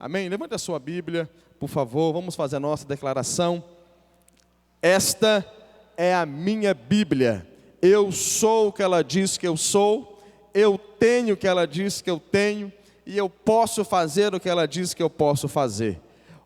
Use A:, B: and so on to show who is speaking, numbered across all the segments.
A: Amém? Levante a sua Bíblia, por favor, vamos fazer a nossa declaração. Esta é a minha Bíblia. Eu sou o que ela diz que eu sou, eu tenho o que ela diz que eu tenho, e eu posso fazer o que ela diz que eu posso fazer.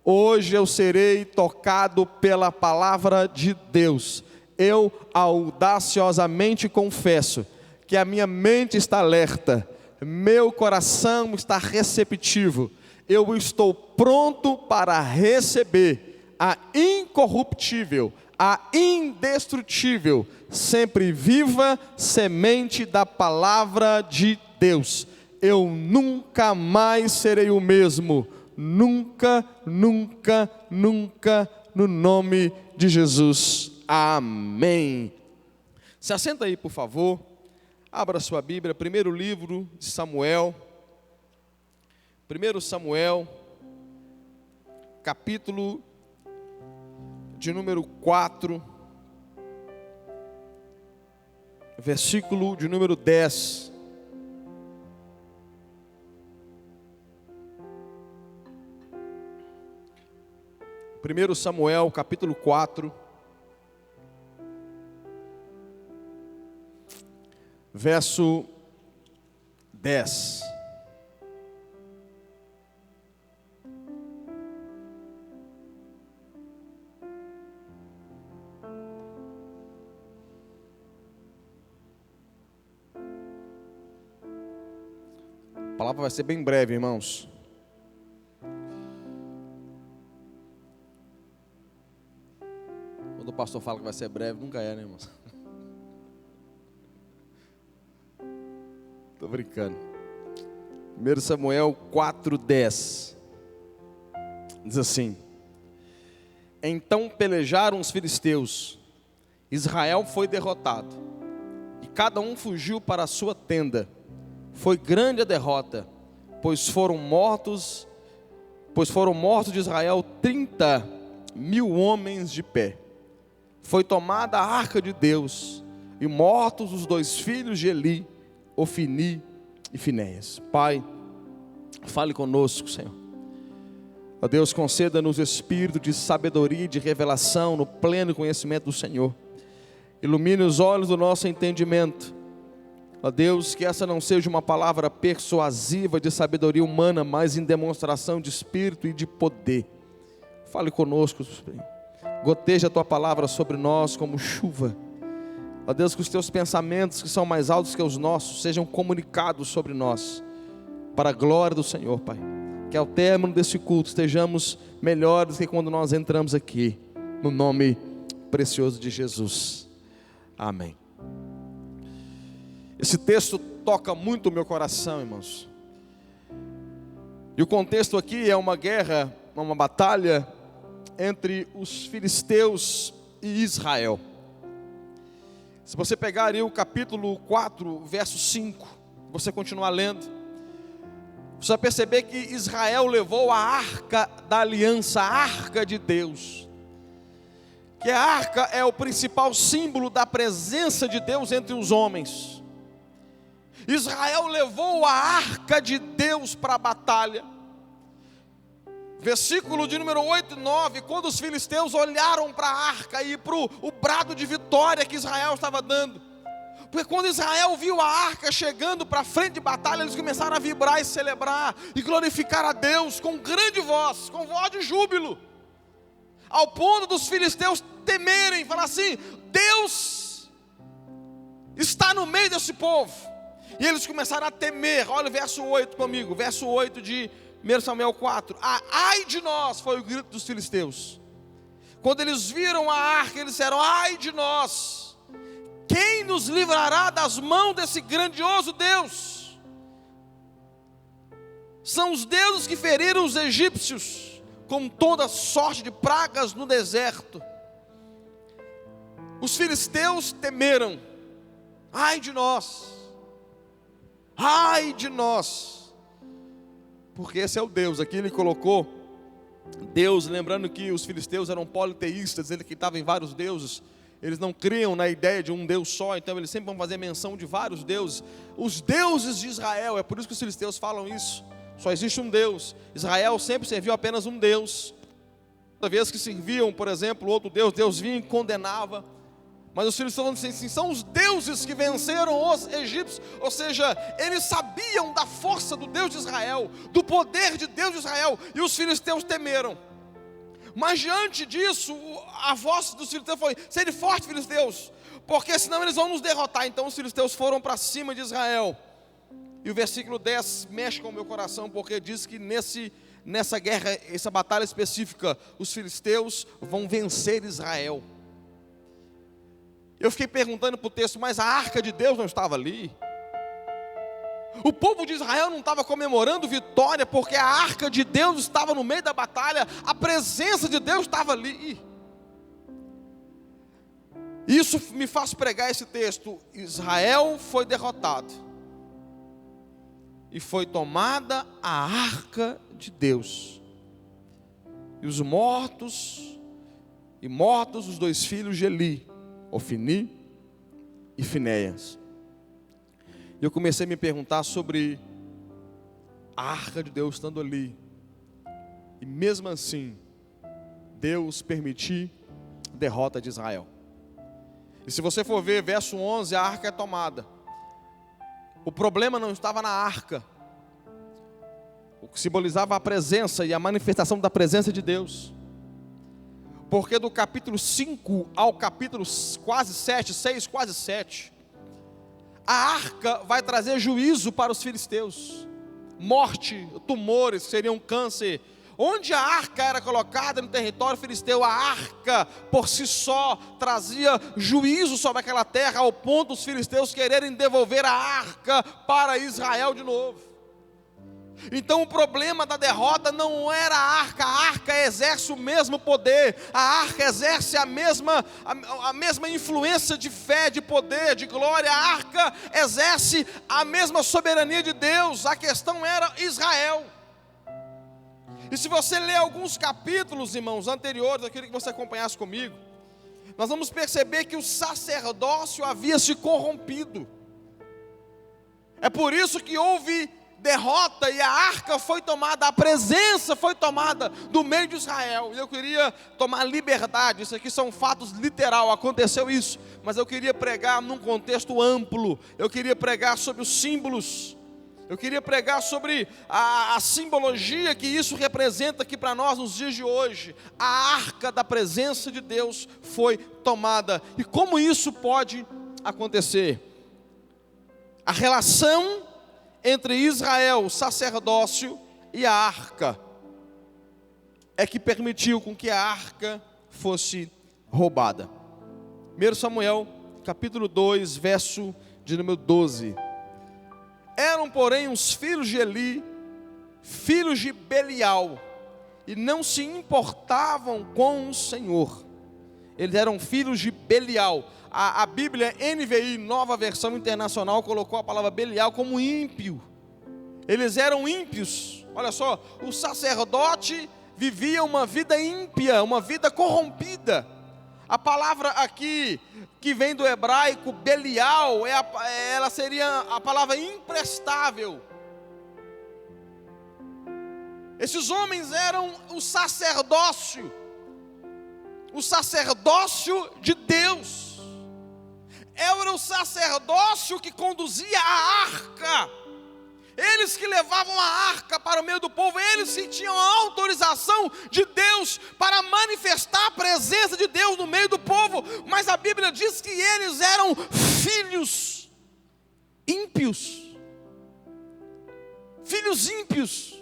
A: Hoje eu serei tocado pela palavra de Deus. Eu audaciosamente confesso que a minha mente está alerta, meu coração está receptivo. Eu estou pronto para receber a incorruptível, a indestrutível, sempre viva semente da palavra de Deus. Eu nunca mais serei o mesmo, nunca, nunca, nunca, no nome de Jesus. Amém. Se assenta aí, por favor. Abra sua Bíblia, primeiro livro de Samuel. 1 Samuel, capítulo de número 4, versículo de número 10. Primeiro Samuel, capítulo 4, verso 10. A palavra vai ser bem breve, irmãos. Quando o pastor fala que vai ser breve, nunca é, né, irmãos? Estou brincando. 1 Samuel 4:10 diz assim: Então pelejaram os filisteus, Israel foi derrotado, e cada um fugiu para a sua tenda. Foi grande a derrota, pois foram mortos de Israel 30.000 homens de pé. Foi tomada a arca de Deus, e mortos os 2 filhos de Eli, Ofni e Finéias. Pai, fale conosco, Senhor. Ó Deus, conceda-nos espírito de sabedoria e de revelação no pleno conhecimento do Senhor. Ilumine os olhos do nosso entendimento. Ó Deus, que essa não seja uma palavra persuasiva de sabedoria humana, mas em demonstração de espírito e de poder. Fale conosco, goteja a tua palavra sobre nós como chuva. Ó Deus, que os teus pensamentos, que são mais altos que os nossos, sejam comunicados sobre nós, para a glória do Senhor, Pai. Que ao término desse culto estejamos melhores que quando nós entramos aqui, no nome precioso de Jesus. Amém. Esse texto toca muito o meu coração, irmãos. E o contexto aqui é uma guerra, uma batalha entre os filisteus e Israel. Se você pegar aí o capítulo 4, verso 5, você continuar lendo, você vai perceber que Israel levou a arca da aliança, a arca de Deus. Que a arca é o principal símbolo da presença de Deus entre os homens. Israel levou a arca de Deus para a batalha. Versículo de número 8 e 9, quando os filisteus olharam para a arca e para o brado de vitória que Israel estava dando. Porque quando Israel viu a arca chegando para a frente de batalha, eles começaram a vibrar e celebrar e glorificar a Deus com grande voz, com voz de júbilo. Ao ponto dos filisteus temerem, falar assim: Deus está no meio desse povo. E eles começaram a temer. Olha o verso 8 comigo, verso 8 de 1 Samuel 4. Ai de nós, foi o grito dos filisteus. Quando eles viram a arca, eles disseram: ai de nós, quem nos livrará das mãos desse grandioso Deus? São os deuses que feriram os egípcios com toda sorte de pragas no deserto. Os filisteus temeram: ai de nós, ai de nós, porque esse é o Deus. Aqui ele colocou Deus, lembrando que os filisteus eram politeístas, ele acreditava em vários deuses. Eles não criam na ideia de um Deus só, então eles sempre vão fazer menção de vários deuses. Os deuses de Israel, é por isso que os filisteus falam isso. Só existe um Deus. Israel sempre serviu apenas um Deus. Toda vez que serviam, por exemplo, outro Deus, Deus vinha e condenava. Mas os filhos estão falando assim, são os deuses que venceram os egípcios. Ou seja, eles sabiam da força do Deus de Israel, do poder de Deus de Israel, e os filisteus temeram. Mas diante disso, a voz dos filisteus foi: sede forte, filisteus, porque senão eles vão nos derrotar. Então os filisteus foram para cima de Israel. E o versículo 10 mexe com o meu coração, porque diz que nessa guerra, essa batalha específica, os filisteus vão vencer Israel. Eu fiquei perguntando para o texto, mas a arca de Deus não estava ali? O povo de Israel não estava comemorando vitória, porque a arca de Deus estava no meio da batalha, a presença de Deus estava ali. Isso me faz pregar esse texto: Israel foi derrotado, e foi tomada a arca de Deus, e os mortos os dois filhos de Eli, Ofni e Finéias. E eu comecei a me perguntar sobre a arca de Deus estando ali, e mesmo assim Deus permitir a derrota de Israel. E se você for ver verso 11, a arca é tomada. O problema não estava na arca, o que simbolizava a presença e a manifestação da presença de Deus. Porque do capítulo 5 ao capítulo quase 7, 6, quase 7, a arca vai trazer juízo para os filisteus. Morte, tumores, seriam câncer. Onde a arca era colocada no território filisteu, a arca por si só trazia juízo sobre aquela terra, ao ponto dos filisteus quererem devolver a arca para Israel de novo. Então o problema da derrota não era a arca exerce o mesmo poder, a arca exerce a mesma influência de fé, de poder, de glória, a arca exerce a mesma soberania de Deus. A questão era Israel. E se você ler alguns capítulos, irmãos, anteriores, eu queria que você acompanhasse comigo, nós vamos perceber que o sacerdócio havia se corrompido. É por isso que houve derrota e a arca foi tomada, a presença foi tomada do meio de Israel. E eu queria tomar liberdade, isso aqui são fatos literal, aconteceu isso, mas eu queria pregar num contexto amplo, eu queria pregar sobre os símbolos, eu queria pregar sobre a simbologia que isso representa aqui para nós nos dias de hoje. A arca da presença de Deus foi tomada, e como isso pode acontecer? A relação entre Israel, o sacerdócio, e a arca é que permitiu com que a arca fosse roubada. 1 Samuel, capítulo 2, verso de número 12. Eram, porém, os filhos de Eli, filhos de Belial, e não se importavam com o Senhor. Eles eram filhos de Belial. A Bíblia NVI, Nova Versão Internacional, colocou a palavra Belial como ímpio. Eles eram ímpios. Olha só, o sacerdote vivia uma vida ímpia, uma vida corrompida. A palavra aqui, que vem do hebraico, Belial, ela seria a palavra imprestável. Esses homens eram o sacerdócio de Deus. Era o sacerdócio que conduzia a arca. Eles que levavam a arca para o meio do povo, eles que tinham a autorização de Deus para manifestar a presença de Deus no meio do povo. Mas a Bíblia diz que eles eram filhos ímpios. Filhos ímpios.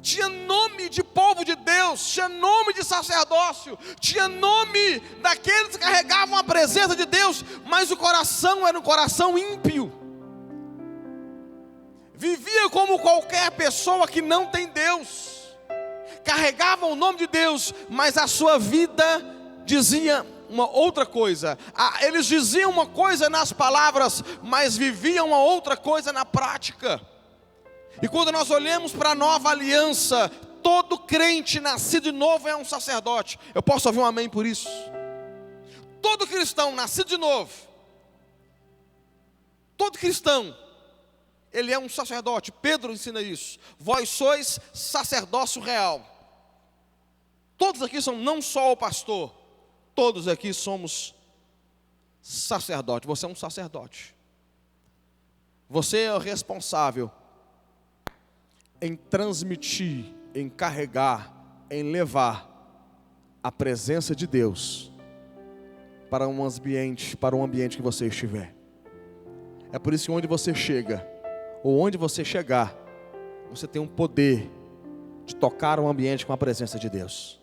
A: Tinha nome de povo de Deus, tinha nome de sacerdócio, tinha nome daqueles que carregavam a presença de Deus, mas o coração era um coração ímpio. Vivia como qualquer pessoa que não tem Deus, carregavam o nome de Deus, mas a sua vida dizia uma outra coisa. Eles diziam uma coisa nas palavras, mas viviam uma outra coisa na prática. E quando nós olhamos para a nova aliança, todo crente nascido de novo é um sacerdote. Eu posso ouvir um amém por isso? Todo cristão nascido de novo, todo cristão, ele é um sacerdote. Pedro ensina isso. Vós sois sacerdócio real. Todos aqui são não só o pastor, todos aqui somos sacerdote. Você é um sacerdote. Você é o responsável em transmitir, em carregar, em levar a presença de Deus para um ambiente que você estiver. É por isso que onde você chega, ou onde você chegar, você tem um poder de tocar um ambiente com a presença de Deus.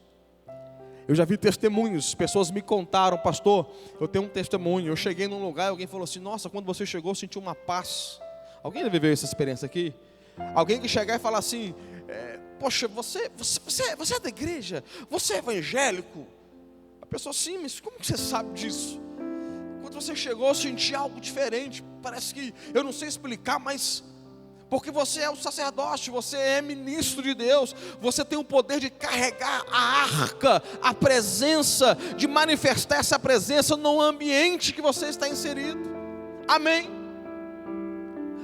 A: Eu já vi testemunhos, pessoas me contaram: pastor, eu tenho um testemunho, eu cheguei num lugar e alguém falou assim: nossa, quando você chegou eu senti uma paz. Alguém já viveu essa experiência aqui? Alguém que chegar e falar assim: poxa, você é da igreja? Você é evangélico? A pessoa: sim, mas como que você sabe disso? Quando você chegou eu senti algo diferente, parece que, eu não sei explicar, mas... porque você é o sacerdote, você é ministro de Deus, você tem o poder de carregar a arca, a presença, de manifestar essa presença no ambiente que você está inserido. Amém?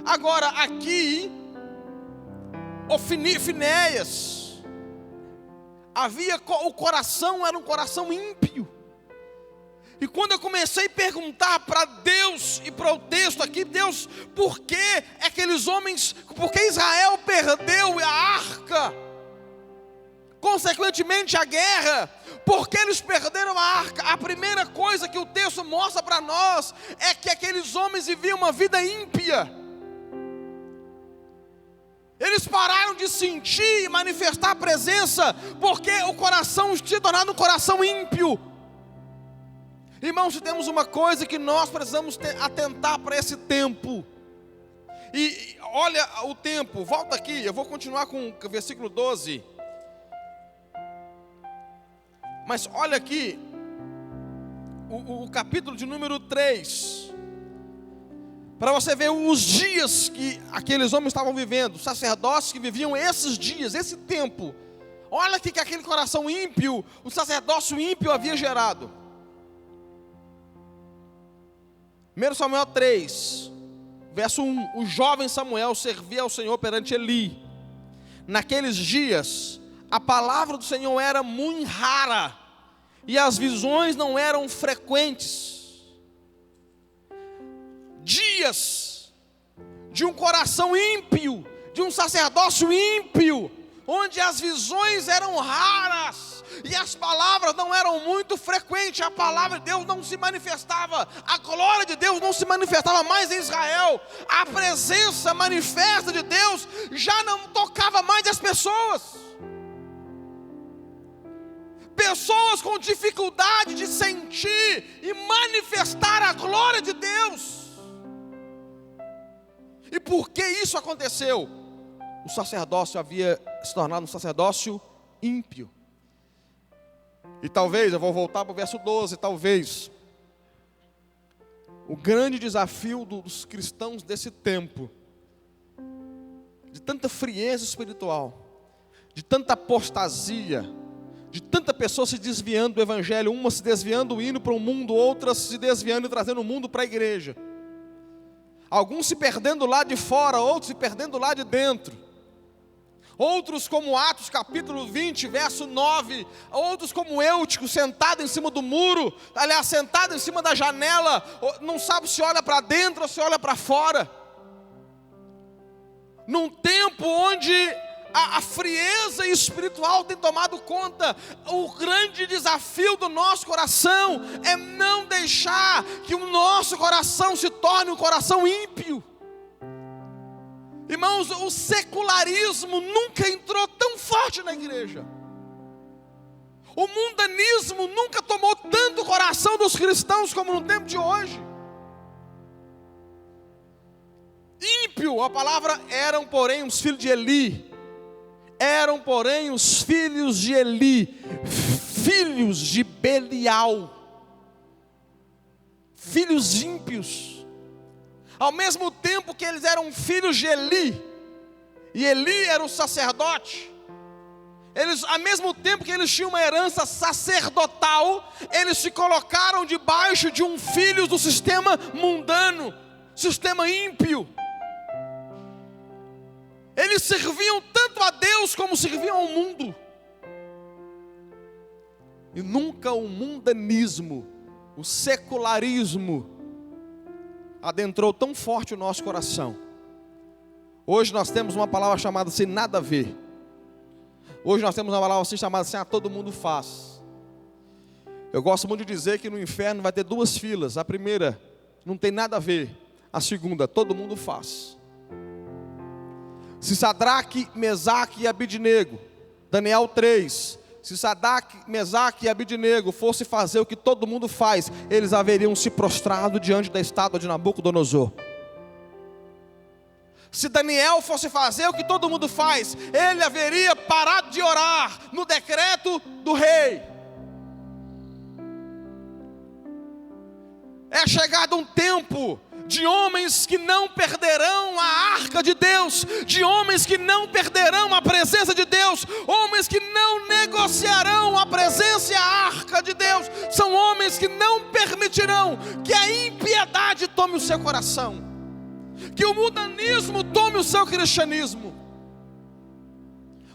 A: Agora aqui, Finéias, o coração era um coração ímpio. E quando eu comecei a perguntar para Deus e para o texto aqui: Deus, por que aqueles homens, por que Israel perdeu a arca? Consequentemente a guerra, por que eles perderam a arca? A primeira coisa que o texto mostra para nós é que aqueles homens viviam uma vida ímpia. Eles pararam de sentir e manifestar a presença, porque o coração tinha tornado um coração ímpio. Irmãos, se temos uma coisa que nós precisamos atentar para esse tempo. E olha o tempo, volta aqui, eu vou continuar com o versículo 12. Mas olha aqui, o capítulo de número 3. Para você ver os dias que aqueles homens estavam vivendo, os sacerdotes que viviam esses dias, esse tempo. Olha aqui que aquele coração ímpio, o sacerdócio ímpio havia gerado. 1 Samuel 3, verso 1. O jovem Samuel servia ao Senhor perante Eli. Naqueles dias, a palavra do Senhor era muito rara, e as visões não eram frequentes. Dias de um coração ímpio, de um sacerdócio ímpio, onde as visões eram raras, e as palavras não eram muito frequentes. A palavra de Deus não se manifestava, a glória de Deus não se manifestava mais em Israel. A presença manifesta de Deus já não tocava mais as pessoas. Pessoas com dificuldade de sentir e manifestar a glória de Deus. E por que isso aconteceu? O sacerdócio havia se tornado um sacerdócio ímpio. E talvez, eu vou voltar para o verso 12, talvez o grande desafio dos cristãos desse tempo, de tanta frieza espiritual, de tanta apostasia, de tanta pessoa se desviando do evangelho, uma se desviando indo para o mundo, outras se desviando e trazendo o mundo para a igreja. Alguns se perdendo lá de fora, outros se perdendo lá de dentro. Outros como Atos capítulo 20, verso 9. Outros como Eutico, sentado em cima do muro, aliás, sentado em cima da janela, não sabe se olha para dentro ou se olha para fora. Num tempo onde a frieza espiritual tem tomado conta, o grande desafio do nosso coração é não deixar que o nosso coração se torne um coração ímpio. Irmãos, o secularismo nunca entrou tão forte na igreja. O mundanismo nunca tomou tanto o coração dos cristãos como no tempo de hoje. Ímpio, a palavra eram, porém, os filhos de Eli. Eram, porém, os filhos de Eli, filhos de Belial, filhos ímpios. Ao mesmo tempo que eles eram filhos de Eli, e Eli era o sacerdote, eles, ao mesmo tempo que eles tinham uma herança sacerdotal, eles se colocaram debaixo de um filho do sistema mundano, sistema ímpio. Eles serviam tanto a Deus como serviam ao mundo. E nunca o mundanismo, o secularismo, adentrou tão forte o nosso coração. Hoje nós temos uma palavra chamada assim, nada a ver. Hoje nós temos uma palavra assim chamada assim, todo mundo faz. Eu gosto muito de dizer que no inferno vai ter duas filas. A primeira, não tem nada a ver. A segunda, todo mundo faz. Se Sadraque, Mesaque e Abidnego, Daniel 3, se Sadraque, Mesaque e Abidnego fosse fazer o que todo mundo faz, eles haveriam se prostrado diante da estátua de Nabucodonosor. Se Daniel fosse fazer o que todo mundo faz, ele haveria parado de orar no decreto do rei. É chegado um tempo de homens que não perderão a arca de Deus, de homens que não perderão a presença de Deus, homens que não negociarão a presença e a arca de Deus, são homens que não permitirão que a impiedade tome o seu coração, que o mundanismo tome o seu cristianismo.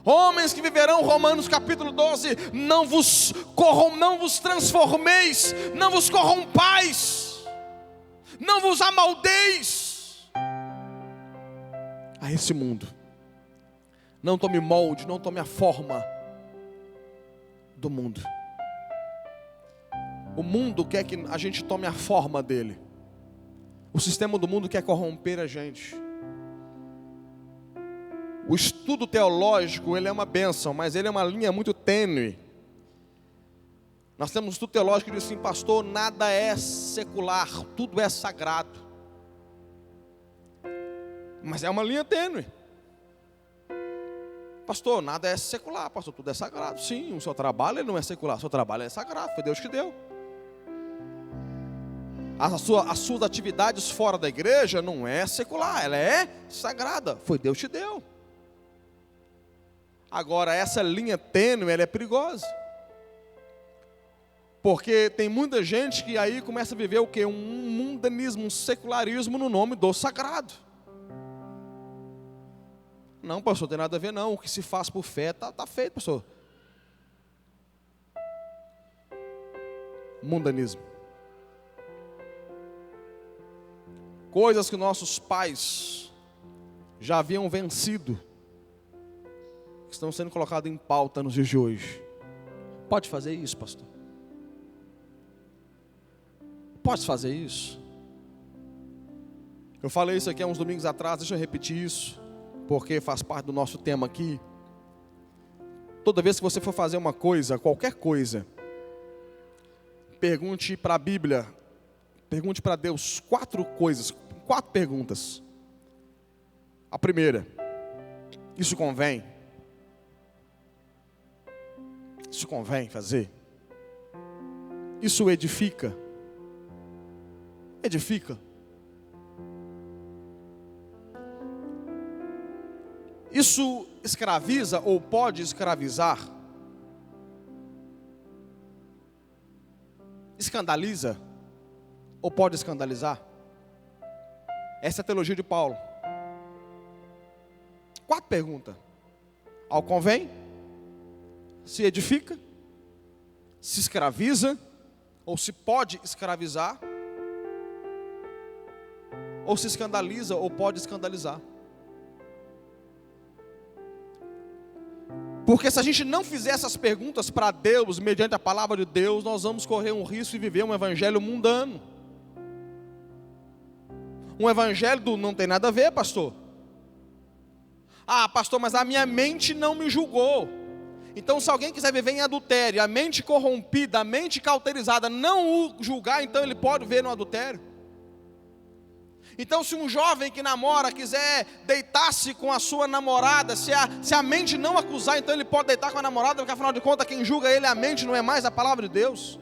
A: Homens que viverão, Romanos capítulo 12, não vos transformeis, não vos corrompais, não vos amaldeis a esse mundo. Não tome molde, não tome a forma do mundo. O mundo quer que a gente tome a forma dele. O sistema do mundo quer corromper a gente. O estudo teológico, ele é uma bênção, mas ele é uma linha muito tênue. Nós temos um estudo teológico que diz assim, pastor, nada é secular, tudo é sagrado. Mas é uma linha tênue. Pastor, nada é secular, pastor, tudo é sagrado. Sim, o seu trabalho ele não é secular, o seu trabalho é sagrado, foi Deus que deu. As suas atividades fora da igreja não é secular, ela é sagrada, foi Deus que deu. Agora, essa linha tênue, ela é perigosa. Porque tem muita gente que aí começa a viver o quê? Um mundanismo, um secularismo no nome do sagrado. Não, pastor, não tem nada a ver não. O que se faz por fé está feito, pastor. Mundanismo. Coisas que nossos pais já haviam vencido, estão sendo colocadas em pauta nos dias de hoje. Pode fazer isso, pastor? Pode fazer isso? Eu falei isso aqui há uns domingos atrás, deixa eu repetir isso, porque faz parte do nosso tema aqui. Toda vez que você for fazer uma coisa, qualquer coisa, pergunte para a Bíblia, pergunte para Deus 4 perguntas. A primeira, isso convém? Isso convém fazer? Isso edifica? Edifica? Isso escraviza ou pode escravizar? Escandaliza ou pode escandalizar? Essa é a teologia de Paulo. 4 perguntas. Ao convém? Se edifica? Se escraviza? Ou se pode escravizar? Ou se escandaliza ou pode escandalizar? Porque se a gente não fizer essas perguntas para Deus, mediante a palavra de Deus, nós vamos correr um risco de viver um evangelho mundano. Um evangelho do não tem nada a ver, pastor. Ah, pastor, mas a minha mente não me julgou. Então, se alguém quiser viver em adultério, a mente corrompida, a mente cauterizada, não o julgar, então ele pode viver no adultério. Então, se um jovem que namora quiser deitar-se com a sua namorada, se a mente não acusar, então ele pode deitar com a namorada, porque afinal de contas quem julga ele é a mente, não é mais a palavra de Deus.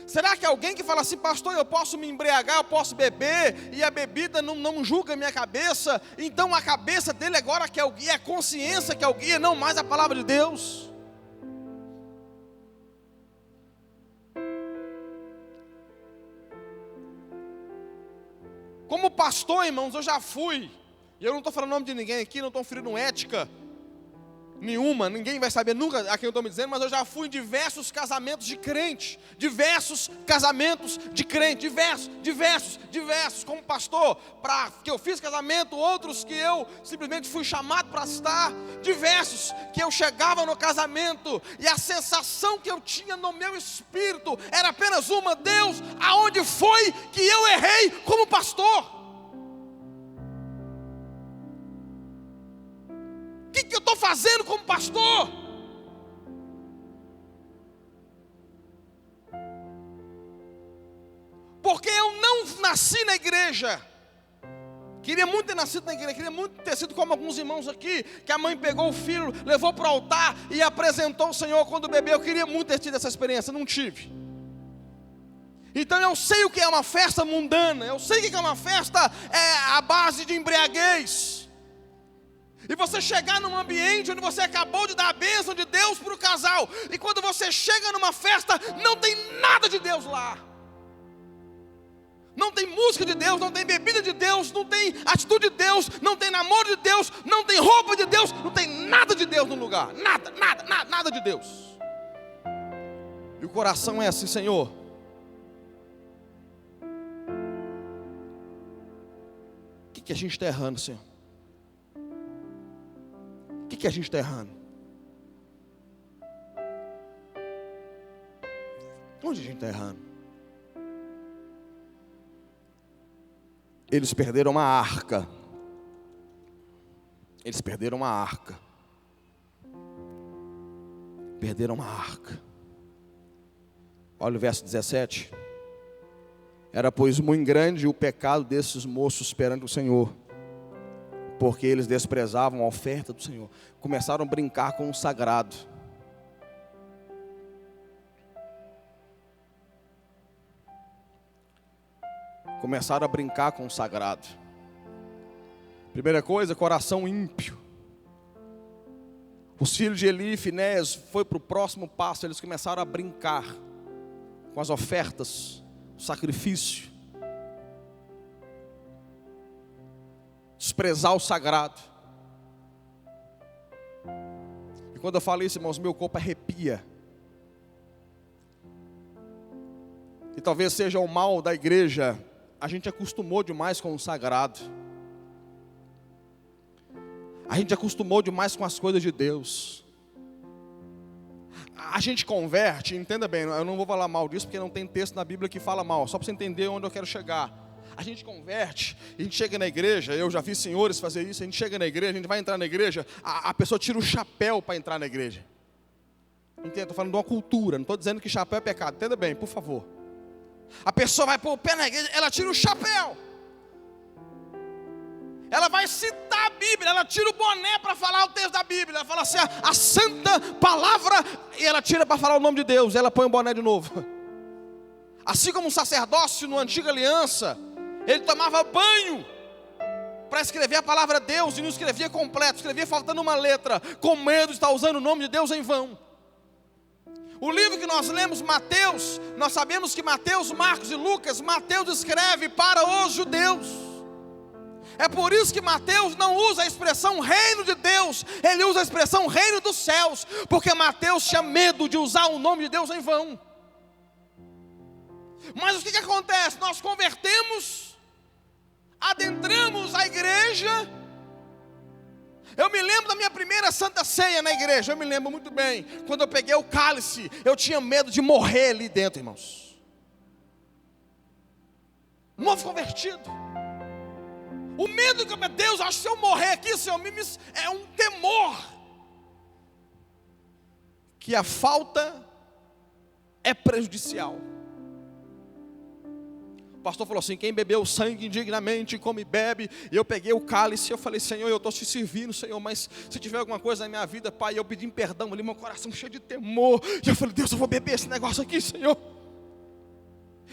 A: Será que alguém que fala assim, pastor, eu posso me embriagar, eu posso beber, e a bebida não julga a minha cabeça, então a cabeça dele agora que é o guia, é a consciência que é o guia, não mais a palavra de Deus? Como pastor, irmãos, eu já fui. E eu não estou falando o nome de ninguém aqui, não estou ferindo ética nenhuma, ninguém vai saber nunca a quem eu estou me dizendo, mas eu já fui em diversos casamentos de crente, diversos, como pastor, que eu fiz casamento, outros que eu simplesmente fui chamado para estar, diversos, que eu chegava no casamento, e a sensação que eu tinha no meu espírito, era apenas uma: Deus, aonde foi que eu errei como pastor? O que eu estou fazendo como pastor? Porque eu não nasci na igreja. Queria muito ter nascido na igreja, queria muito ter sido como alguns irmãos aqui, que a mãe pegou o filho, levou para o altar e apresentou o Senhor quando bebê. Eu queria muito ter tido essa experiência, não tive. Então eu sei o que é uma festa mundana, eu sei o que é uma festa à base de embriaguez. E você chegar num ambiente onde você acabou de dar a bênção de Deus para o casal, e quando você chega numa festa, não tem nada de Deus lá. Não tem música de Deus, não tem bebida de Deus, não tem atitude de Deus, não tem namoro de Deus, não tem roupa de Deus, não tem nada de Deus no lugar. Nada de Deus. E o coração é assim: Senhor, o que a gente está errando, Senhor? O que a gente está errando? Onde a gente está errando? Eles perderam uma arca. Perderam uma arca. Olha o verso 17. Era, pois, muito grande o pecado desses moços perante o Senhor, porque eles desprezavam a oferta do Senhor. Começaram a brincar com o sagrado. Primeira coisa, coração ímpio. Os filhos de Eli e Finés foi para o próximo passo. Eles começaram a brincar com as ofertas, o sacrifício, desprezar o sagrado. E quando eu falo isso, irmãos, meu corpo arrepia. E talvez seja o mal da igreja. A gente acostumou demais com o sagrado. A gente acostumou demais com as coisas de Deus. A gente converte, entenda bem, eu não vou falar mal disso porque não tem texto na Bíblia que fala mal, só para você entender onde eu quero chegar. A gente converte, a gente chega na igreja, eu já vi senhores fazer isso, a gente chega na igreja, a gente vai entrar na igreja, a pessoa tira o chapéu para entrar na igreja. Entenda, estou falando de uma cultura, não estou dizendo que chapéu é pecado, entenda bem, por favor. A pessoa vai pôr o pé na igreja, ela tira o chapéu. Ela vai citar a Bíblia, ela tira o boné para falar o texto da Bíblia. Ela fala assim, a santa palavra, e ela tira para falar o nome de Deus, ela põe o boné de novo. Assim como um sacerdócio na antiga aliança, ele tomava banho para escrever a palavra de Deus, e não escrevia completo, escrevia faltando uma letra, com medo de estar usando o nome de Deus em vão. O livro que nós lemos, Mateus, nós sabemos que Mateus, Marcos e Lucas, Mateus escreve para os judeus. É por isso que Mateus não usa a expressão reino de Deus, ele usa a expressão reino dos céus, porque Mateus tinha medo de usar o nome de Deus em vão. Mas o que acontece? Nós convertemos, adentramos a igreja. Eu me lembro da minha primeira santa ceia na igreja, eu me lembro muito bem. Quando eu peguei o cálice, eu tinha medo de morrer ali dentro, irmãos. Novo convertido. O medo que, meu Deus, acho que se eu morrer aqui, Senhor, é um temor. Que a falta é prejudicial. O pastor falou assim, quem bebeu sangue indignamente, come e bebe. E eu peguei o cálice e eu falei, Senhor, eu estou te servindo, Senhor, mas se tiver alguma coisa na minha vida, Pai, eu pedi perdão ali, meu coração cheio de temor. E eu falei, Deus, eu vou beber esse negócio aqui, Senhor.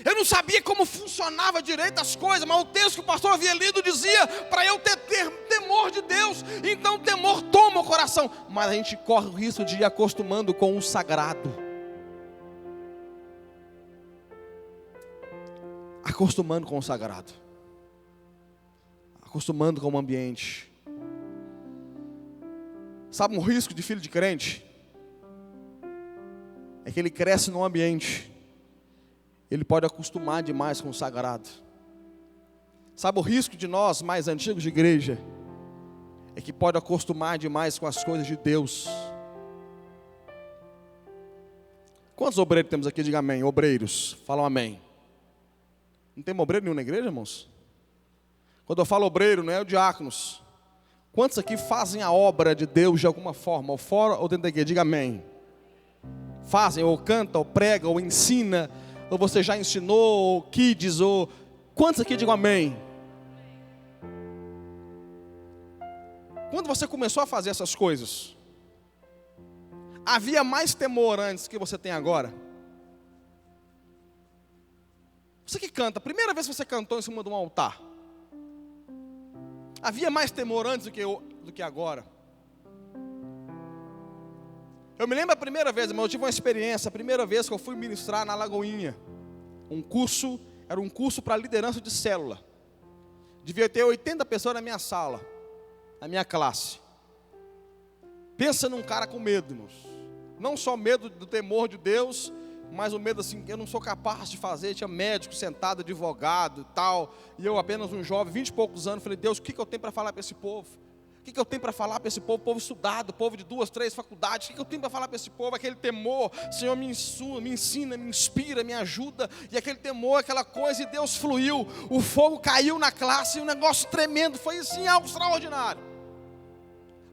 A: Eu não sabia como funcionava direito as coisas, mas o texto que o pastor havia lido dizia para eu ter temor de Deus. Então o temor toma o coração, mas a gente corre o risco de ir acostumando com o sagrado. Acostumando com o sagrado. acostumando com o ambiente. Sabe um risco de filho de crente? É que ele cresce num ambiente, ele pode acostumar demais com o sagrado. Sabe o risco de nós, mais antigos de igreja? É que pode acostumar demais com as coisas de Deus. Quantos obreiros temos aqui? Diga amém. Obreiros, falam amém. Não tem obreiro nenhum na igreja, irmãos? Quando eu falo obreiro, não é o diáconos. Quantos aqui fazem a obra de Deus de alguma forma, ou fora ou dentro da igreja? Diga amém. Fazem, ou canta, ou prega, ou ensina, ou você já ensinou, ou kids, ou... Quantos aqui digam amém? Quando você começou a fazer essas coisas, havia mais temor antes que você tem agora? Você que canta, a primeira vez que você cantou em cima de um altar, havia mais temor antes do que agora? Eu me lembro a primeira vez, irmão, eu tive uma experiência, a primeira vez que eu fui ministrar na Lagoinha. Era um curso para liderança de célula. Devia ter 80 pessoas na minha sala, na minha classe. Pensa num cara com medo, irmãos. Não só medo do temor de Deus, mas o medo assim, eu não sou capaz de fazer. Tinha médico sentado, advogado e tal. E eu apenas um jovem, 20 e poucos anos, falei, Deus, o que eu tenho para falar para esse povo? O que eu tenho para falar para esse povo? Povo estudado, povo de 2, 3 faculdades. O que eu tenho para falar para esse povo? Aquele temor, Senhor, me ensina, me inspira, me ajuda. E aquele temor, aquela coisa, e Deus fluiu. O fogo caiu na classe, e um negócio tremendo. Foi assim, algo extraordinário.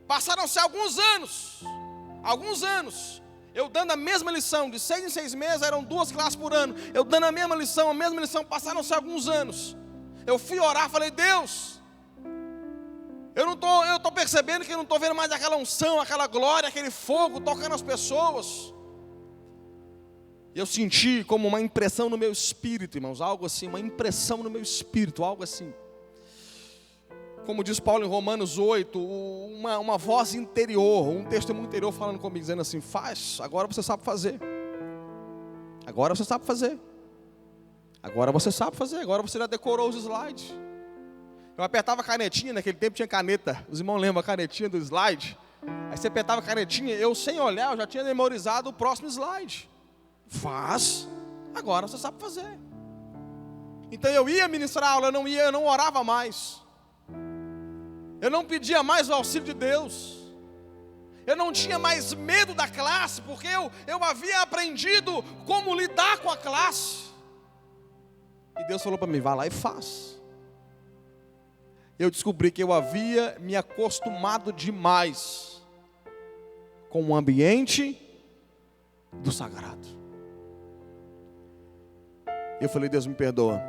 A: Passaram-se alguns anos. Eu dando a mesma lição, de 6 em 6 meses, eram 2 classes por ano. Eu dando a mesma lição, passaram-se alguns anos. Eu fui orar, falei, Deus, eu estou percebendo que eu não estou vendo mais aquela unção, aquela glória, aquele fogo tocando as pessoas. E eu senti como uma impressão no meu espírito, irmãos, algo assim, uma impressão no meu espírito, algo assim. Como diz Paulo em Romanos 8, uma voz interior, um testemunho interior falando comigo, dizendo assim, faz, agora você sabe fazer. Agora você sabe fazer. Agora você sabe fazer, agora você já decorou os slides. Eu apertava a canetinha, naquele tempo tinha caneta, os irmãos lembram a canetinha do slide? Aí você apertava a canetinha, eu sem olhar, eu já tinha memorizado o próximo slide. Faz, agora você sabe fazer. Então eu ia ministrar aula, eu não orava mais. Eu não pedia mais o auxílio de Deus. Eu não tinha mais medo da classe, porque eu havia aprendido como lidar com a classe. E Deus falou para mim, vai lá e faz. Eu descobri que eu havia me acostumado demais com o ambiente do sagrado. Eu falei, Deus me perdoa,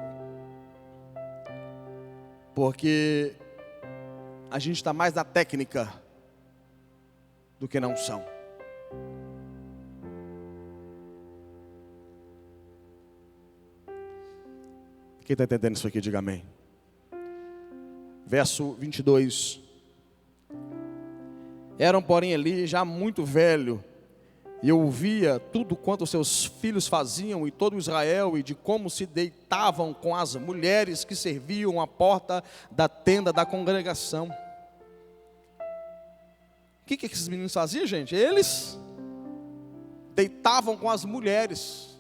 A: porque a gente está mais na técnica do que na unção. Quem está entendendo isso aqui, diga amém. Verso 22. Eram, porém, Eli já muito velho, e eu ouvia tudo quanto seus filhos faziam, e todo Israel, e de como se deitavam com as mulheres que serviam à porta da tenda da congregação. O que esses meninos faziam, gente? Eles deitavam com as mulheres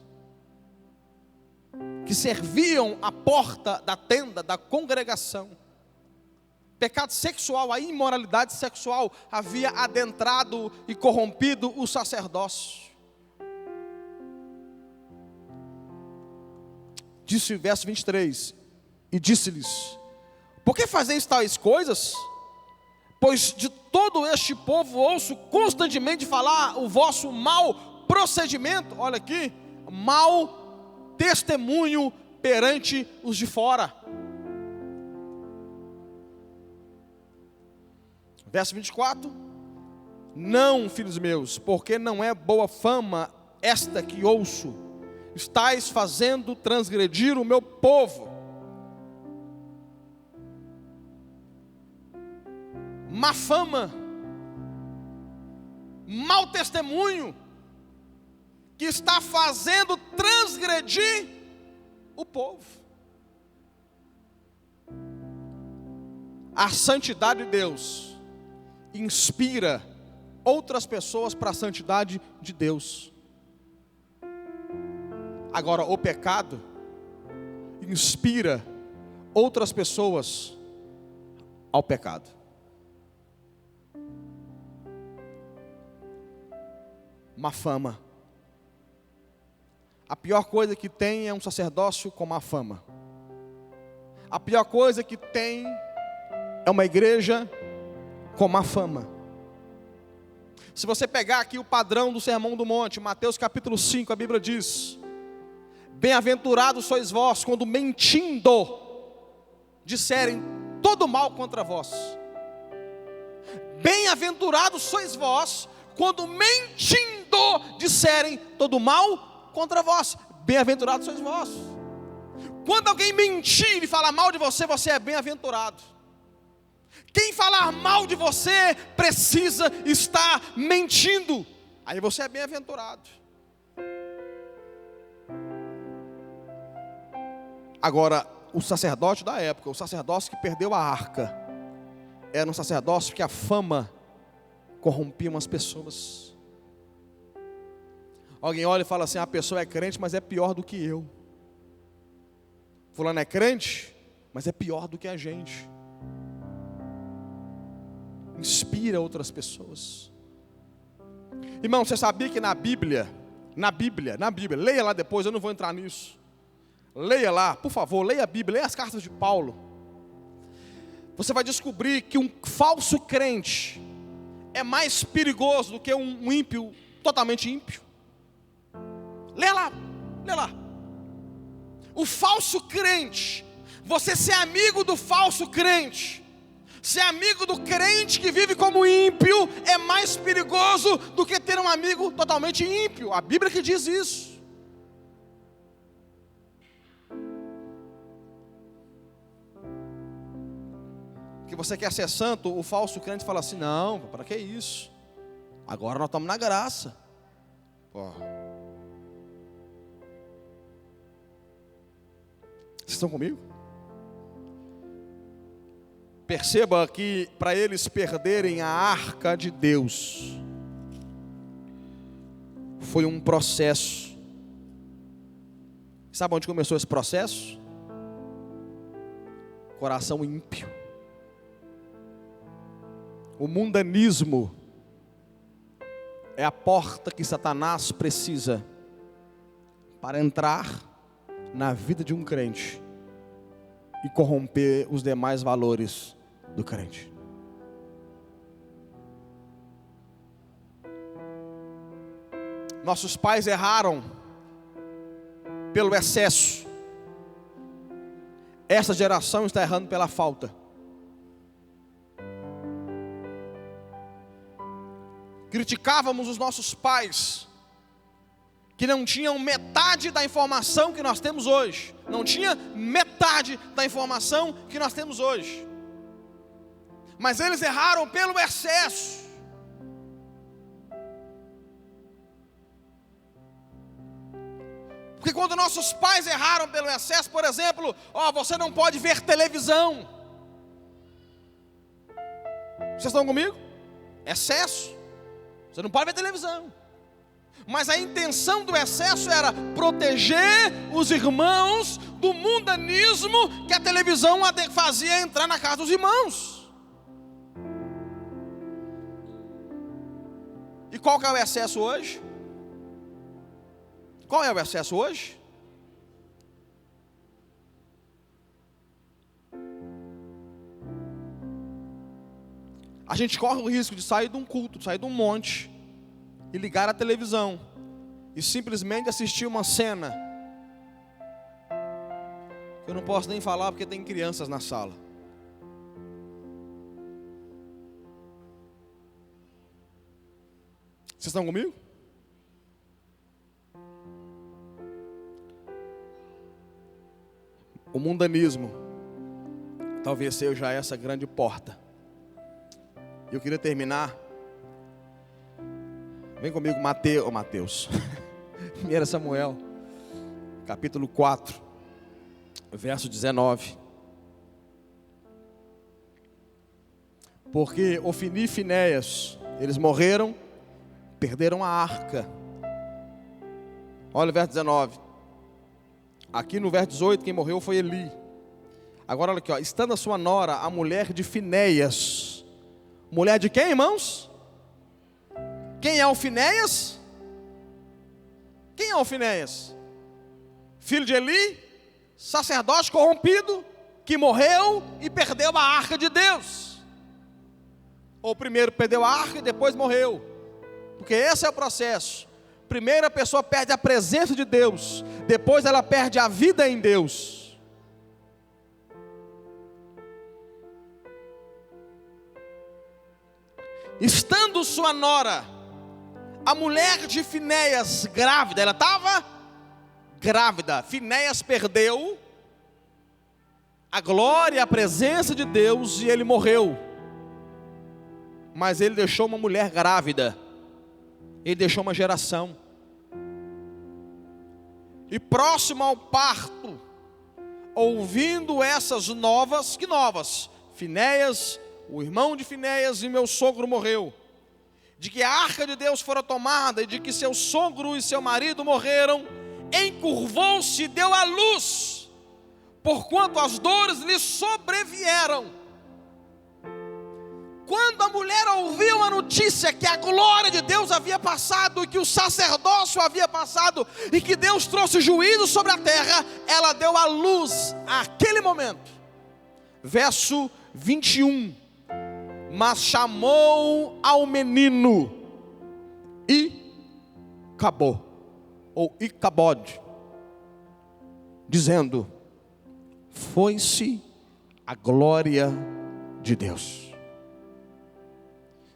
A: que serviam à porta da tenda da congregação. Pecado sexual, a imoralidade sexual havia adentrado e corrompido o sacerdócio. Disse o verso 23, e disse-lhes, por que fazeis tais coisas? Pois de todo este povo ouço constantemente falar o vosso mau procedimento, olha aqui, mau testemunho perante os de fora. Verso 24, não, filhos meus, porque não é boa fama esta que ouço, estais fazendo transgredir o meu povo. Má fama, mau testemunho, que está fazendo transgredir o povo. a santidade de Deus inspira outras pessoas para a santidade de Deus. Agora, o pecado inspira outras pessoas ao pecado. Má fama. A pior coisa que tem é um sacerdócio com má fama. A pior coisa que tem é uma igreja com má fama. Se você pegar aqui o padrão do Sermão do Monte, Mateus capítulo 5, a Bíblia diz: bem-aventurados sois vós, quando mentindo, disserem todo mal contra vós. Bem-aventurados sois vós, quando mentindo, disserem todo mal contra vós. Bem-aventurados sois vós. Quando alguém mentir e falar mal de você, você é bem-aventurado. Quem falar mal de você precisa estar mentindo. Aí você é bem-aventurado. Agora, o sacerdote da época, o sacerdócio que perdeu a arca, era um sacerdócio que a fama corrompia umas pessoas. Alguém olha e fala assim: a pessoa é crente, mas é pior do que eu. Fulano é crente, mas é pior do que a gente. Inspira outras pessoas. Irmão, você sabia que na Bíblia, leia lá depois, eu não vou entrar nisso. Leia lá, por favor, leia a Bíblia, leia as cartas de Paulo. Você vai descobrir que um falso crente é mais perigoso do que um ímpio, totalmente ímpio. Leia lá, leia lá. O falso crente, você ser amigo do falso crente, ser amigo do crente que vive como ímpio, é mais perigoso do que ter um amigo totalmente ímpio. A Bíblia que diz isso. Que você quer ser santo, o falso crente fala assim: não, para que isso? Agora nós estamos na graça. Pô. Vocês estão comigo? Perceba que para eles perderem a arca de Deus, foi um processo. Sabe onde começou esse processo? Coração ímpio. O mundanismo é a porta que Satanás precisa para entrar na vida de um crente e corromper os demais valores do crente. Nossos pais erraram pelo excesso. Essa geração está errando pela falta. Criticávamos os nossos pais, que não tinham metade da informação que nós temos hoje. Não tinha metade da informação que nós temos hoje. Mas eles erraram pelo excesso. Porque quando nossos pais erraram pelo excesso, por exemplo, você não pode ver televisão. Vocês estão comigo? Excesso. Você não pode ver televisão. Mas a intenção do excesso era proteger os irmãos do mundanismo que a televisão fazia entrar na casa dos irmãos. E qual que é o excesso hoje? Qual é o excesso hoje? A gente corre o risco de sair de um culto, sair de um monte e ligar a televisão e simplesmente assistir uma cena que eu não posso nem falar porque tem crianças na sala. Vocês estão comigo? O mundanismo talvez seja essa grande porta. Eu queria terminar. Vem comigo, Mateus. 1 Samuel, capítulo 4, verso 19. Porque Ofni e Finéias, eles morreram, perderam a arca. Olha o verso 19. Aqui no verso 18, quem morreu foi Eli. Agora olha aqui, ó. Estando a sua nora, a mulher de Finéias. Mulher de quem, irmãos? Quem é o Finéias? Quem é o Finéias? Filho de Eli, sacerdote corrompido, que morreu e perdeu a arca de Deus. Ou primeiro perdeu a arca e depois morreu. Porque esse é o processo. Primeiro a pessoa perde a presença de Deus, depois ela perde a vida em Deus. Estando sua nora, a mulher de Finéias, grávida, ela estava grávida. Finéias perdeu a glória, a presença de Deus e ele morreu. Mas ele deixou uma mulher grávida. Ele deixou uma geração. E próximo ao parto, ouvindo essas novas, que novas? Finéias, o irmão de Finéias e meu sogro morreu. De que a arca de Deus fora tomada e de que seu sogro e seu marido morreram, encurvou-se e deu à luz, porquanto as dores lhe sobrevieram. Quando a mulher ouviu a notícia que a glória de Deus havia passado, e que o sacerdócio havia passado, e que Deus trouxe juízo sobre a terra, ela deu à luz àquele momento. Verso 21. Mas chamou ao menino Icabod, ou Icabode, dizendo: foi-se a glória de Deus.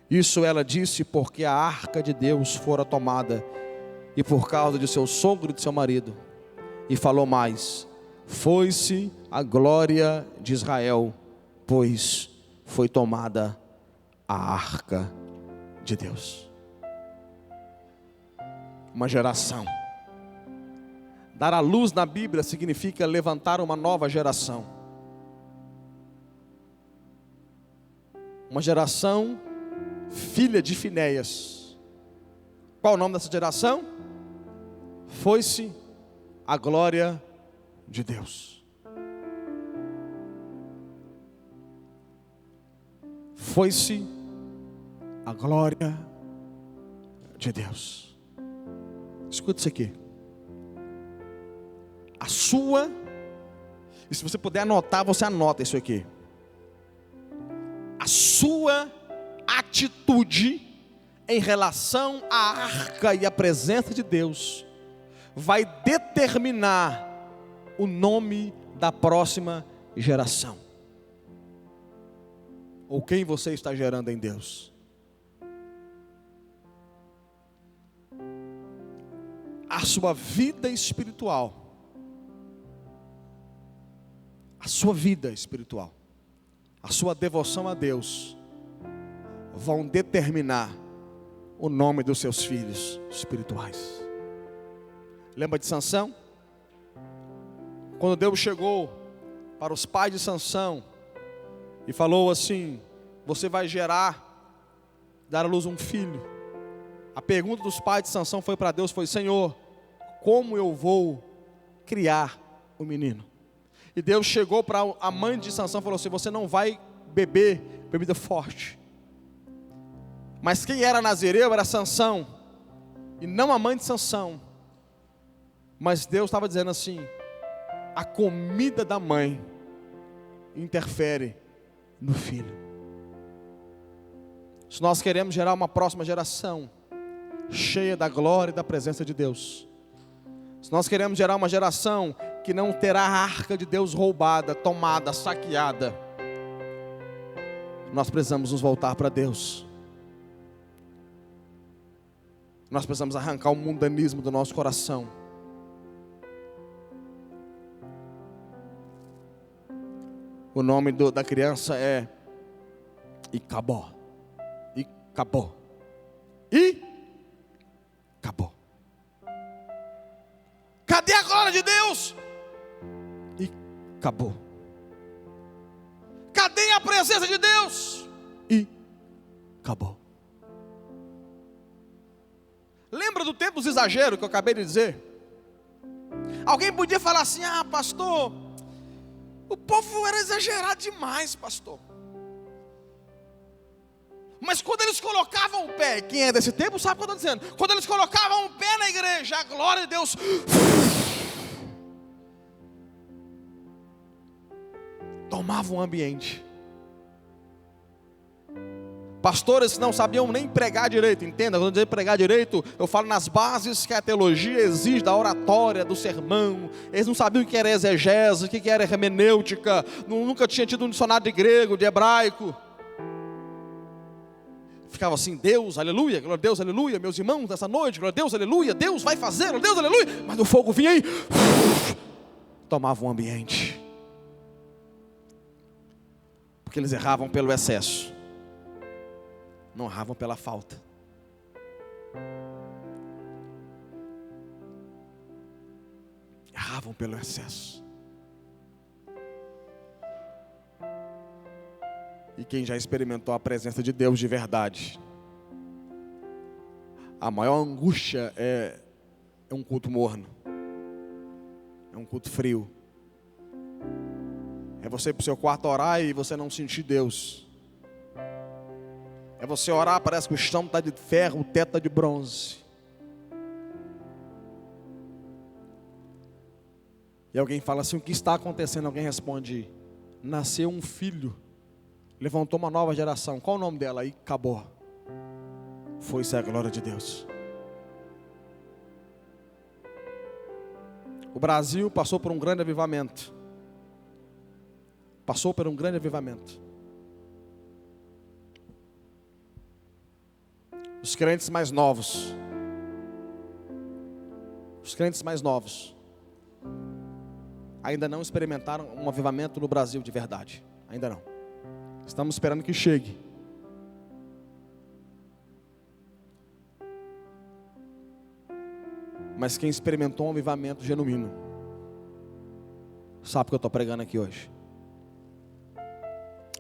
A: Isso ela disse porque a arca de Deus fora tomada, e por causa de seu sogro e de seu marido. E falou mais: foi-se a glória de Israel, pois foi tomada a arca de Deus. Uma geração. Dar à luz na Bíblia significa levantar uma nova geração. Uma geração filha de Finéias. Qual o nome dessa geração? Foi-se a glória de Deus. Foi-se a glória de Deus. Escuta isso aqui. A sua, e se você puder anotar, você anota isso aqui. A sua atitude em relação à arca e à presença de Deus vai determinar o nome da próxima geração, ou quem você está gerando em Deus. A sua vida espiritual, a sua vida espiritual, a sua devoção a Deus vão determinar o nome dos seus filhos espirituais. Lembra de Sansão? Quando Deus chegou para os pais de Sansão e falou assim: você vai dar à luz um filho. A pergunta dos pais de Sansão foi para Deus, foi: Senhor, como eu vou criar o menino? E Deus chegou para a mãe de Sansão e falou assim: você não vai beber bebida forte. Mas quem era nazireu era Sansão, e não a mãe de Sansão. Mas Deus estava dizendo assim: a comida da mãe interfere no filho. Se nós queremos gerar uma próxima geração cheia da glória e da presença de Deus, se nós queremos gerar uma geração que não terá a arca de Deus roubada, tomada, saqueada, nós precisamos nos voltar para Deus. Nós precisamos arrancar o mundanismo do nosso coração. O nome da criança é Icabod. Icabod. Icabod. Cadê a glória de Deus? Icabod. Cadê a presença de Deus? e acabou. Lembra do tempo dos exageros que eu acabei de dizer? Alguém podia falar assim: pastor, o povo era exagerado demais, pastor. Mas quando eles colocavam o pé, quem é desse tempo sabe o que eu estou dizendo. Quando eles colocavam o pé na igreja, a glória de Deus tomava um ambiente. Pastores não sabiam nem pregar direito, entenda? Quando eu dizer pregar direito, eu falo nas bases que a teologia exige da oratória, do sermão. Eles não sabiam o que era exegese, o que era hermenêutica, nunca tinha tido um dicionário de grego, de hebraico. Ficava assim: Deus, aleluia, glória a Deus, aleluia, meus irmãos, nessa noite, glória a Deus, aleluia, Deus vai fazer, glória a Deus, aleluia. Mas o fogo vinha aí, tomava um ambiente. Porque eles erravam pelo excesso, não erravam pela falta. Erravam pelo excesso. E quem já experimentou a presença de Deus de verdade, a maior angústia é um culto morno, é um culto frio. É você ir para o seu quarto orar e você não sentir Deus. É você orar, parece que o chão está de ferro, o teto está de bronze. E alguém fala assim: o que está acontecendo? Alguém responde: nasceu um filho, levantou uma nova geração. Qual o nome dela? Aí acabou. Foi-se a glória de Deus. O Brasil passou por um grande avivamento. Passou por um grande avivamento. Os crentes mais novos, ainda não experimentaram um avivamento no Brasil de verdade. Ainda não. Estamos esperando que chegue. Mas quem experimentou um avivamento genuíno sabe o que eu estou pregando aqui hoje.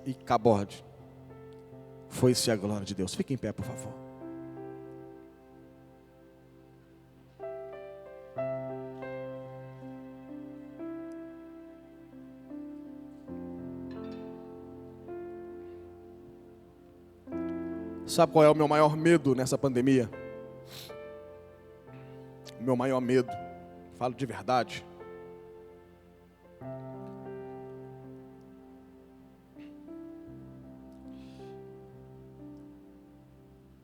A: E cabode. Foi-se a glória de Deus. Fique em pé, por favor. Sabe qual é o meu maior medo nessa pandemia? O meu maior medo, falo de verdade,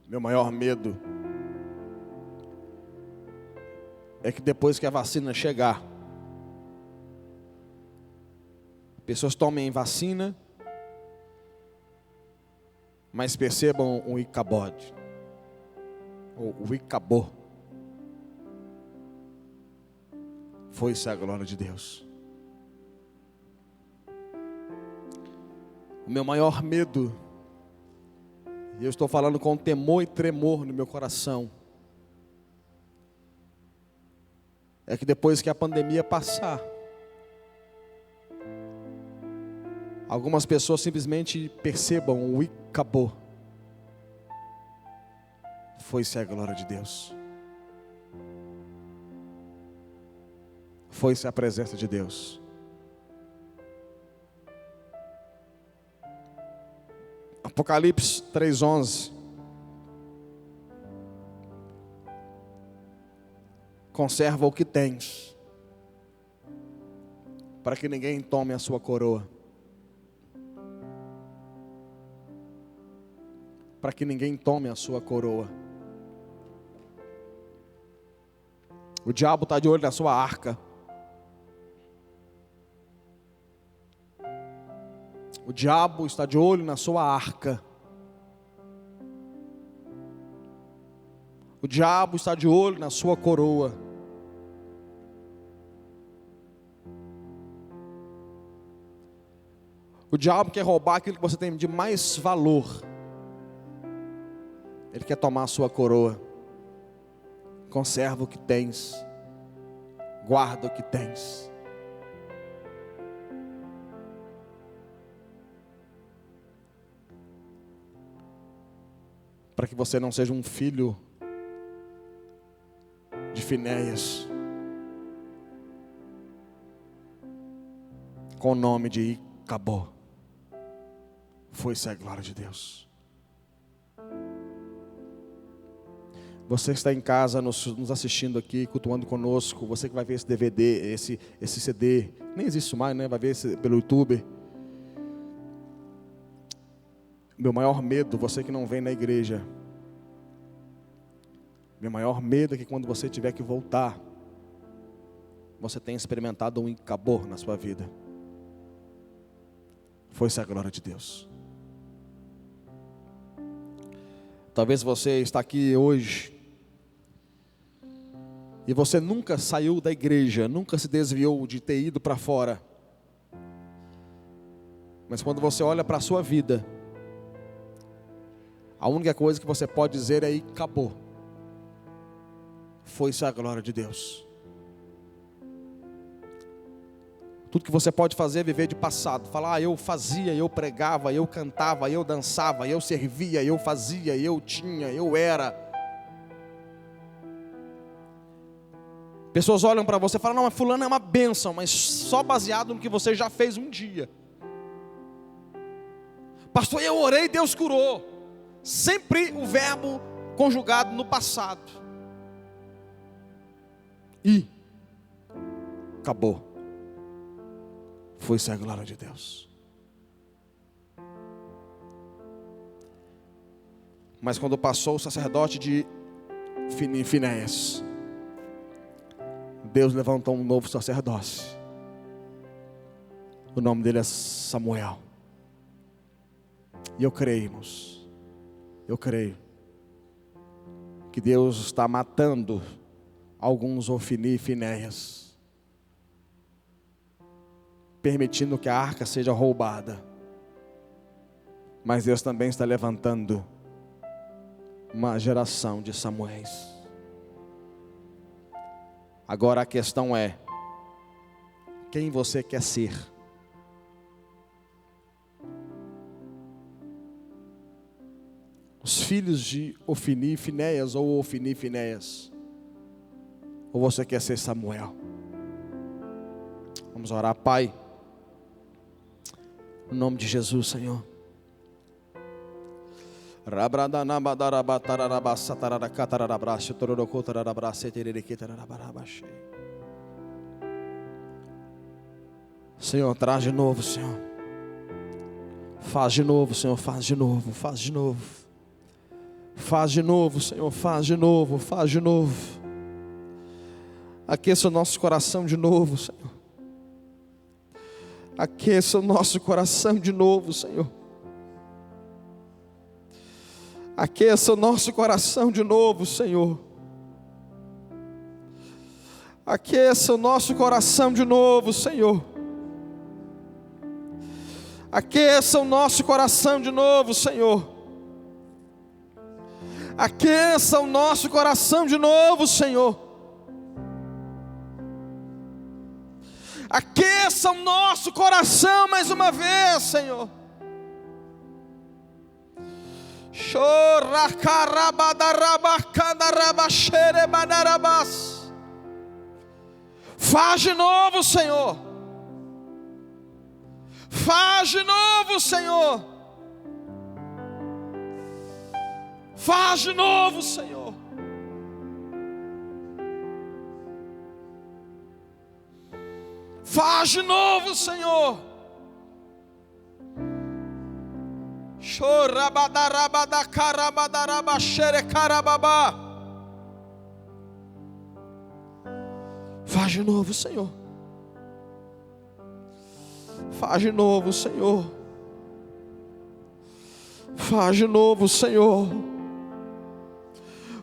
A: meu maior medo é que depois que a vacina chegar, pessoas tomem vacina, mas percebam o icabode, ou o icabô. Foi-se a glória de Deus. O meu maior medo, e eu estou falando com temor e tremor no meu coração, é que depois que a pandemia passar, algumas pessoas simplesmente percebam o acabou. Foi-se a glória de Deus. Foi-se a presença de Deus. Apocalipse 3:11. Conserva o que tens, para que ninguém tome a sua coroa. Para que ninguém tome a sua coroa. O diabo está de olho na sua arca. O diabo está de olho na sua arca. O diabo está de olho na sua coroa. O diabo quer roubar aquilo que você tem de mais valor. Ele quer tomar a sua coroa. Conserva o que tens. Guarda o que tens. para que você não seja um filho de Finéias, com o nome de Icabô. Foi-se a glória de Deus. Você que está em casa nos assistindo aqui, cultuando conosco, você que vai ver esse DVD, esse CD, nem existe mais, né? Vai ver pelo YouTube. Meu maior medo, você que não vem na igreja, meu maior medo é que quando você tiver que voltar, você tenha experimentado um Icabô na sua vida. Foi-se a glória de Deus. Talvez você está aqui hoje e você nunca saiu da igreja, nunca se desviou de ter ido para fora. Mas quando você olha para a sua vida, a única coisa que você pode dizer é acabou. Foi-se a glória de Deus. Tudo que você pode fazer é viver de passado. Falar, eu fazia, eu pregava, eu cantava, eu dançava, eu servia, eu fazia, eu tinha, eu era. Pessoas olham para você e falam, não, mas fulano é uma bênção, mas só baseado no que você já fez um dia. Pastor, eu orei, Deus curou. Sempre o verbo conjugado no passado. E acabou. Foi-se a glória de Deus. Mas quando passou o sacerdote de Finéias, Deus levantou um novo sacerdócio. O nome dele é Samuel. E eu creio, irmãos, eu creio que Deus está matando alguns Ofni e Finéias, permitindo que a arca seja roubada. Mas Deus também está levantando uma geração de Samuéis. Agora a questão é, quem você quer ser? Os filhos de Ofni e Finéias, ou Ofni e Finéias? Ou você quer ser Samuel? Vamos orar. Pai, em nome de Jesus, Senhor. Senhor, traz de novo, Senhor. Faz de novo, Senhor, faz de novo, faz de novo. Faz de novo, Senhor, faz de novo, faz de novo. Aqueça o nosso coração de novo, Senhor. Aqueça o nosso coração de novo, Senhor. Aqueça o nosso coração de novo, Senhor. Aqueça o nosso coração de novo, Senhor. Aqueça o nosso coração de novo, Senhor. Aqueça o nosso coração de novo, Senhor. Aqueça o nosso coração mais uma vez, Senhor. Faz de novo, Senhor. Faz de novo, Senhor. Faz de novo, Senhor. Faz de novo, Senhor. Faz de novo, Senhor. Faz de novo, Senhor. Faz de novo, Senhor.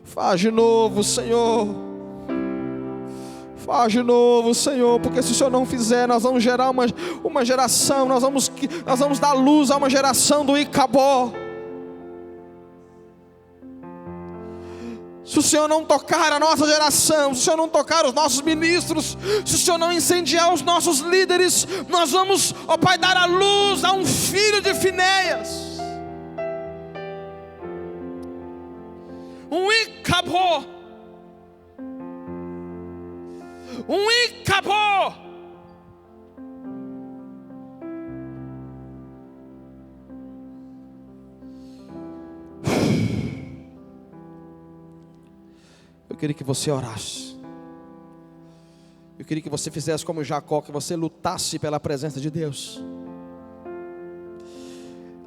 A: Faz de novo, Senhor. Faz de novo, Senhor, porque se o Senhor não fizer, nós vamos gerar uma geração, nós vamos dar luz a uma geração do Icabô. Se o Senhor não tocar a nossa geração, se o Senhor não tocar os nossos ministros, se o Senhor não incendiar os nossos líderes, nós vamos, ó Pai, dar a luz a um filho de Finéias. acabou. Acabou. Eu queria que você orasse. Eu queria que você fizesse como Jacó, que você lutasse pela presença de Deus.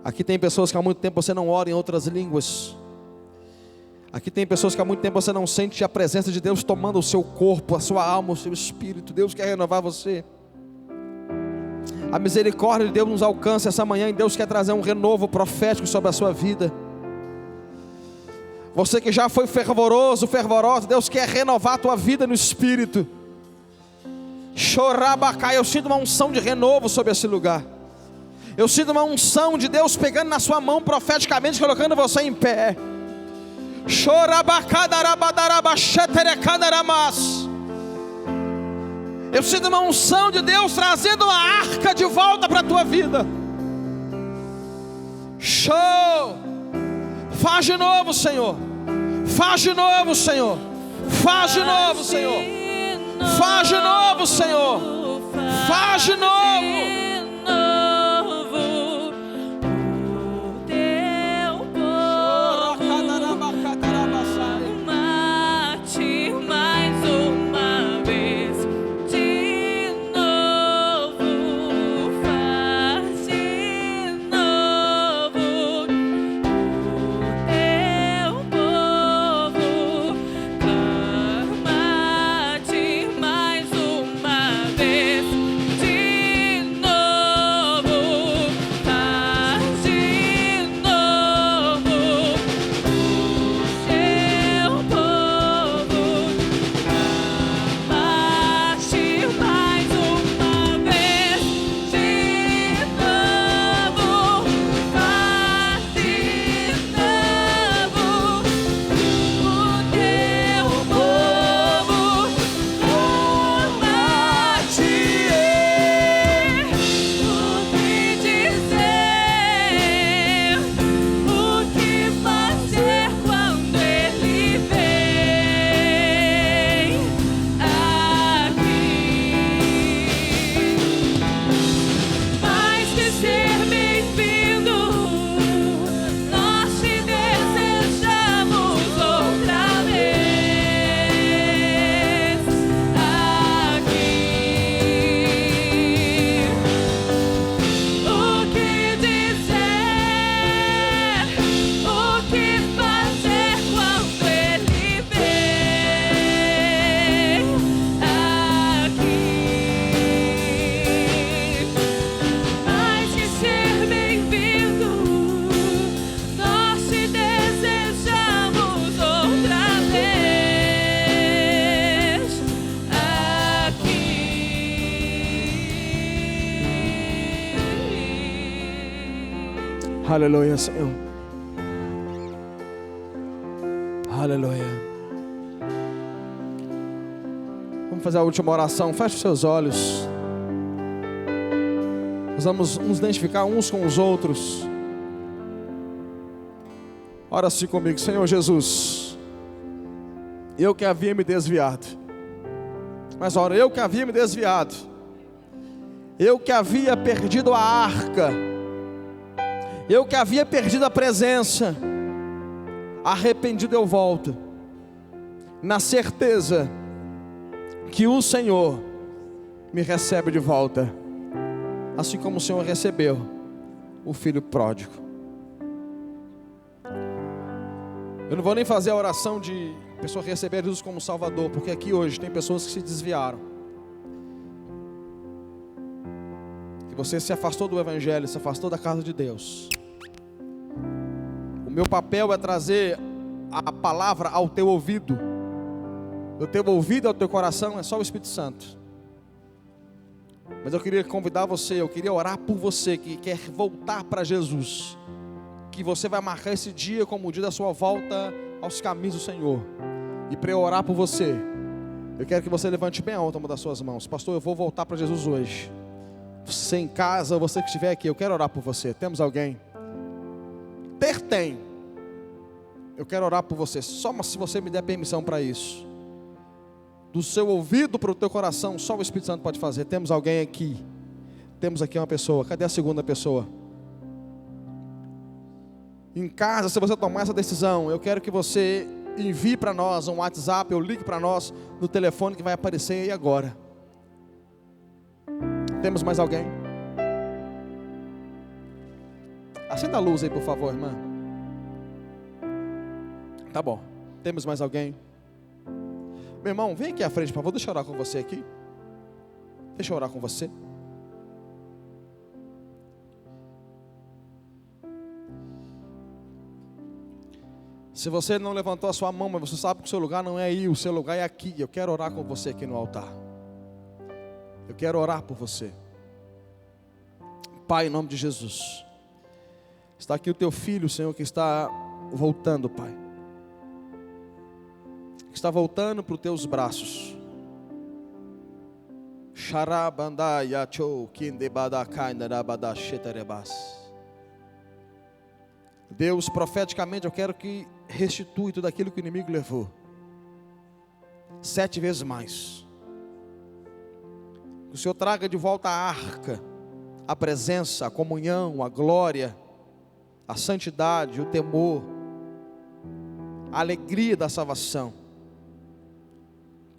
A: Aqui tem pessoas que há muito tempo você não ora em outras línguas. Aqui tem pessoas que há muito tempo você não sente a presença de Deus tomando o seu corpo, a sua alma, o seu espírito. Deus quer renovar você. A misericórdia de Deus nos alcança essa manhã e Deus quer trazer um renovo profético sobre a sua vida. Você que já foi fervoroso, fervorosa, Deus quer renovar a tua vida no espírito. Chorabacai, eu sinto uma unção de renovo sobre esse lugar. Eu sinto uma unção de Deus pegando na sua mão profeticamente, colocando você em pé. Eu sinto uma unção de Deus trazendo uma arca de volta para a tua vida. Show! Faz de novo, Senhor. Faz de novo, Senhor. Faz de novo, Senhor. Faz de novo, Senhor. Faz de novo. Aleluia, Senhor. Aleluia. Vamos fazer a última oração. Feche os seus olhos. Nós vamos nos identificar uns com os outros. Ora assim comigo. Senhor Jesus, eu que havia me desviado. Mas ora, eu que havia me desviado. Eu que havia perdido a arca. Eu que havia perdido a presença, arrependido eu volto, na certeza que o Senhor me recebe de volta, assim como o Senhor recebeu o filho pródigo. Eu não vou nem fazer a oração de pessoa receber Jesus como Salvador, porque aqui hoje tem pessoas que se desviaram. Que você se afastou do Evangelho, se afastou da casa de Deus. O meu papel é trazer a palavra ao teu ouvido. Do teu ouvido ao teu coração é só o Espírito Santo. Mas eu queria convidar você, eu queria orar por você que quer voltar para Jesus. Que você vai marcar esse dia como o dia da sua volta aos caminhos do Senhor. E para eu orar por você, eu quero que você levante bem alto uma das suas mãos. Pastor, eu vou voltar para Jesus hoje. Você em casa, você que estiver aqui, eu quero orar por você. Temos alguém? Tem. Eu quero orar por você, só se você me der permissão para isso. Do seu ouvido para o teu coração, só o Espírito Santo pode fazer. Temos alguém aqui. Temos aqui uma pessoa. Cadê a segunda pessoa? Em casa, se você tomar essa decisão, eu quero que você envie para nós um WhatsApp, ou ligue para nós no telefone que vai aparecer aí agora. Temos mais alguém? Acenda a luz aí, por favor, irmã. Tá bom. Temos mais alguém? Meu irmão, vem aqui à frente, por favor. Deixa eu orar com você aqui. Deixa eu orar com você. Se você não levantou a sua mão, mas você sabe que o seu lugar não é aí, o seu lugar é aqui. Eu quero orar com você aqui no altar. Eu quero orar por você. Pai, em nome de Jesus. Está aqui o teu filho, Senhor, que está voltando, Pai. Que está voltando para os teus braços. Deus, profeticamente, eu quero que restitui tudo aquilo que o inimigo levou. 7 vezes mais. Que o Senhor traga de volta a arca, a presença, a comunhão, a glória, a santidade, o temor, a alegria da salvação.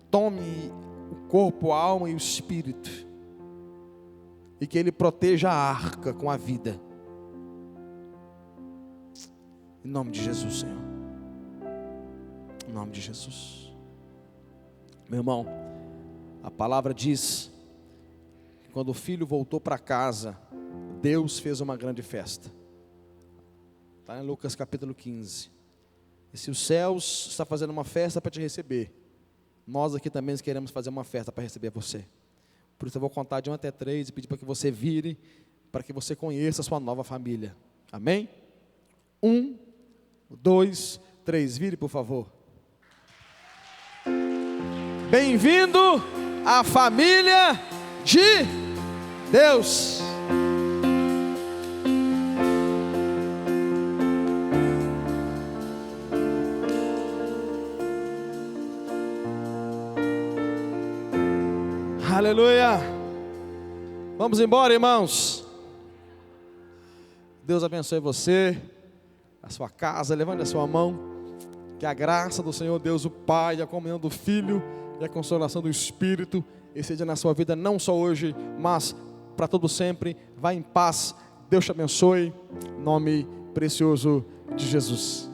A: Tome o corpo, a alma e o espírito, e que Ele proteja a arca com a vida. Em nome de Jesus, Senhor. Em nome de Jesus. Meu irmão, a palavra diz que quando o filho voltou para casa, Deus fez uma grande festa. Está em Lucas capítulo 15. E se os céus estão fazendo uma festa para te receber, nós aqui também queremos fazer uma festa para receber você. Por isso eu vou contar de 1 até 3 e pedir para que você vire, para que você conheça a sua nova família. Amém? 1, 2, 3, vire por favor. Bem-vindo à família de Deus. Aleluia. Vamos embora, irmãos. Deus abençoe você, a sua casa. Levante a sua mão. Que a graça do Senhor Deus, o Pai, a comunhão do Filho e a consolação do Espírito esteja na sua vida, não só hoje, mas para todo sempre. Vá em paz. Deus te abençoe. Em nome precioso de Jesus.